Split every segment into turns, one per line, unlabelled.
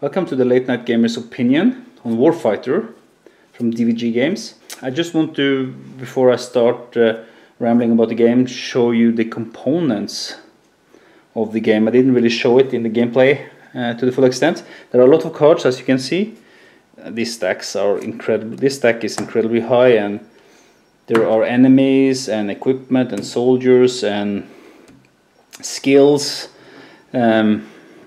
Welcome to the Late Night Gamer's opinion on Warfighter from DVG Games. I just want to, before I start rambling about the game, show you the components of the game. I didn't really show it in the gameplay to the full extent. There are a lot of cards, as you can see. These stacks are incredible. This stack is incredibly high, and there are enemies and equipment and soldiers and skills.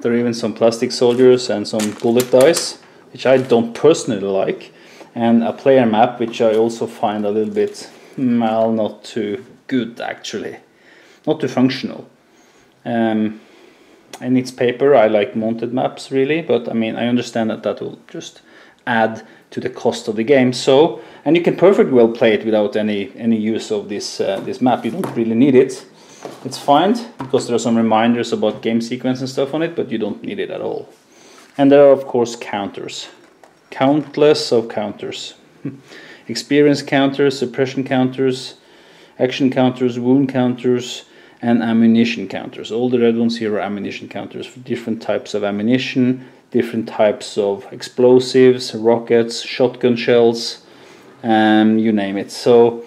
There are even some plastic soldiers and some bullet dice, which I don't personally like, and a player map, which I also find a little bit, well, not too good actually, not too functional. And it's paper. I like mounted maps really, but I mean I understand that that will just add to the cost of the game. So, and you can perfectly well play it without any use of this this map. You don't really need it. It's fine because there are some reminders about game sequence and stuff on it, but you don't need it at all. And there are of course counters, countless of counters. Experience counters, suppression counters, action counters, wound counters, and ammunition counters. All the red ones here are ammunition counters for different types of ammunition, different types of explosives, rockets, shotgun shells, you name it. So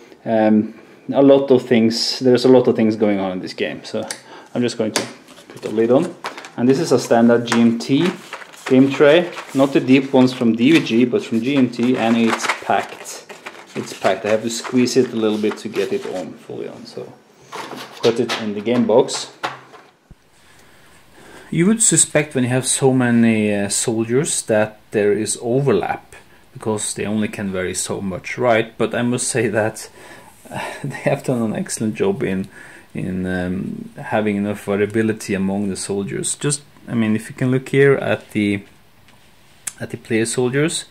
a lot of things, there's a lot of things going on in this game. So I'm just going to put the lid on. And this is a standard GMT game tray, not the deep ones from DVG, but from GMT, and it's packed. It's packed. I have to squeeze it a little bit to get it on, fully on. So put it in the game box. You would suspect when you have so many soldiers that there is overlap, because they only can vary so much, right? But I must say that they have done an excellent job in having enough variability among the soldiers. Just, I mean, if you can look here at the player soldiers,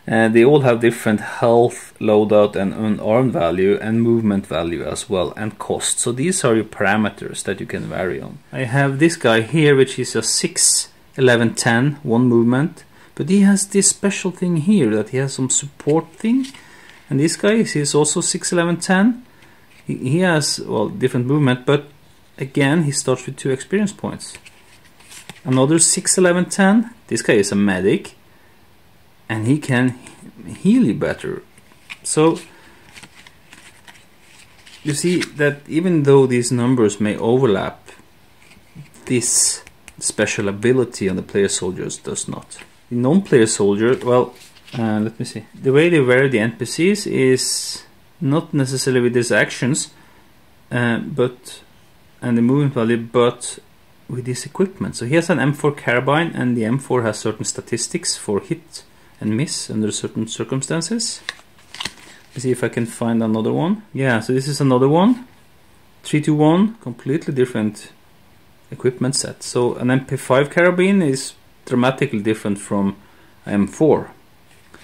they all have different health, loadout, and unarmed value, and movement value as well, and cost. So these are your parameters that you can vary on. I have this guy here, which is a 6, 11, 10, 1 movement, but he has this special thing here that he has some support thing. And this guy is also 6, 11, 10. He has, well, different movement, but again he starts with 2 experience points. Another 6, 11, 10. This guy is a medic, and he can heal you better. So you see that even though these numbers may overlap, this special ability on the player soldiers does not. The non-player soldier, well, let me see. The way they vary the NPCs is not necessarily with these actions, and the movement value, but with this equipment. So he has an M4 carbine, and the M4 has certain statistics for hit and miss under certain circumstances. Let's see if I can find another one. Yeah, so this is another one. 321, completely different equipment set. So an MP5 carabine is dramatically different from M4.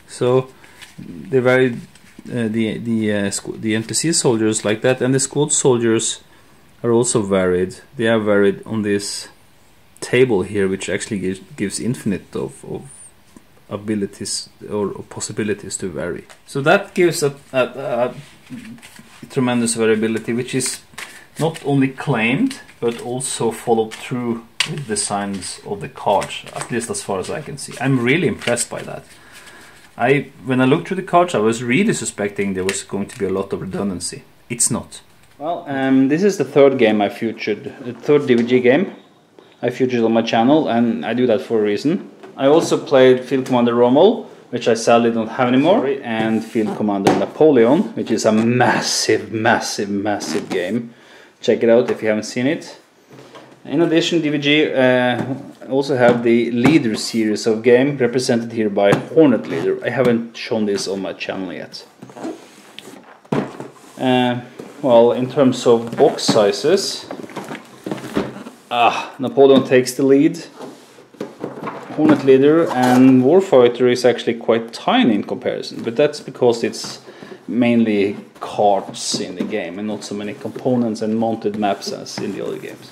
So they vary the NPC soldiers like that, and the squad soldiers are also varied. They are varied on this table here, which actually gives infinite of abilities or possibilities to vary. So that gives a tremendous variability, which is not only claimed but also followed through with the designs of the cards, at least as far as I can see. I'm really impressed by that. When I looked through the cards, I was really suspecting there was going to be a lot of redundancy. It's not. Well, this is the third game I featured, the third DVG game I featured on my channel, and I do that for a reason. I also played Field Commander Rommel, which I sadly don't have anymore, and Field Commander Napoleon, which is a massive, massive, massive game. Check it out if you haven't seen it. In addition, DVG also have the Leader series of game, represented here by Hornet Leader. I haven't shown this on my channel yet. Well, in terms of box sizes, Napoleon takes the lead. Hornet Leader and Warfighter is actually quite tiny in comparison, but that's because it's mainly cards in the game and not so many components and mounted maps as in the other games.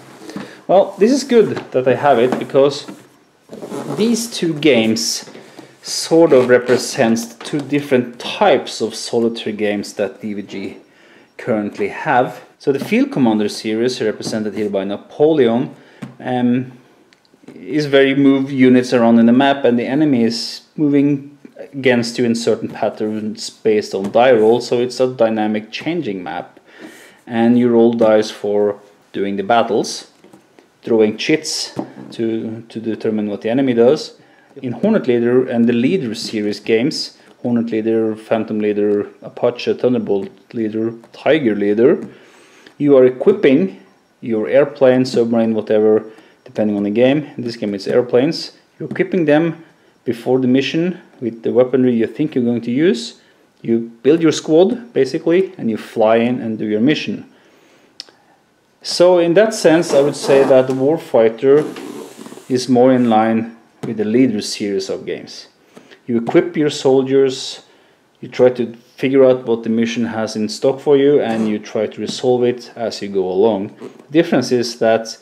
Well, this is good that I have it, because these two games sort of represents two different types of solitary games that DVG currently have. So the Field Commander series, represented here by Napoleon, is where you move units around in the map, and the enemy is moving against you in certain patterns based on die roll. So it's a dynamic changing map, and you roll dice for doing the battles, throwing chits to determine what the enemy does. In Hornet Leader and the Leader series games, Hornet Leader, Phantom Leader, Apache, Thunderbolt Leader, Tiger Leader, you are equipping your airplane, submarine, whatever, depending on the game. In this game it's airplanes. You're equipping them before the mission with the weaponry you think you're going to use. You build your squad, basically, and you fly in and do your mission. So in that sense, I would say that the Warfighter is more in line with the Leader series of games. You equip your soldiers, you try to figure out what the mission has in stock for you, and you try to resolve it as you go along. The difference is that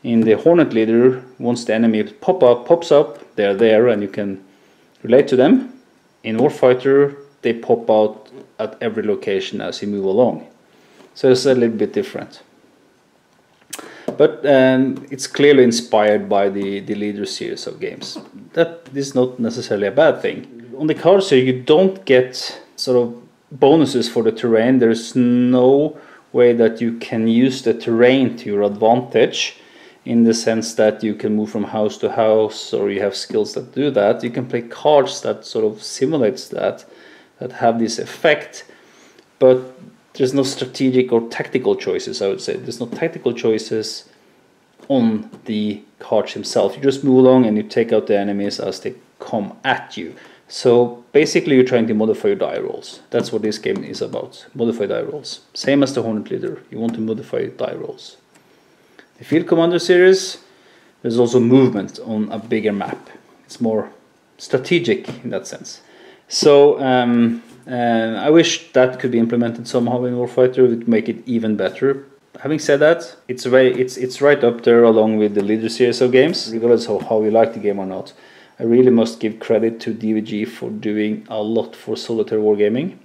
in the Hornet Leader, once the enemy pops up, they're there and you can relate to them. In Warfighter, they pop out at every location as you move along. So it's a little bit different. But it's clearly inspired by the Leader series of games. That is not necessarily a bad thing. On the cards here, you don't get sort of bonuses for the terrain. There's no way that you can use the terrain to your advantage, in the sense that you can move from house to house, or you have skills that do that. You can play cards that sort of simulates that have this effect, but there's no strategic or tactical choices, I would say. There's no tactical choices on the cards himself. You just move along and you take out the enemies as they come at you. So basically you're trying to modify your die rolls. That's what this game is about. Modify die rolls. Same as the Hornet Leader. You want to modify die rolls. The Field Commander series, there's also movement on a bigger map. It's more strategic in that sense. So I wish that could be implemented somehow in Warfighter. It would make it even better. Having said that, it's right up there along with the Leader series of games, regardless of how you like the game or not. I really must give credit to DVG for doing a lot for solitaire wargaming.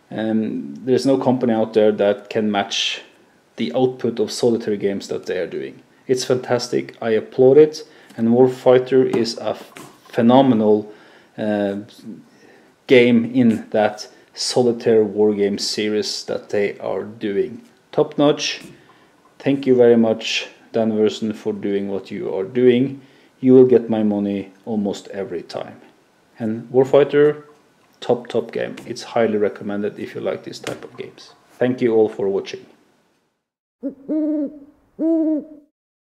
There's no company out there that can match the output of solitaire games that they are doing. It's fantastic. I applaud it. And Warfighter is a phenomenal game in that solitaire wargame series that they are doing. Top notch. Thank you very much, Dan Versen, for doing what you are doing. You will get my money almost every time. And Warfighter, top game. It's highly recommended if you like this type of games. Thank you all for watching.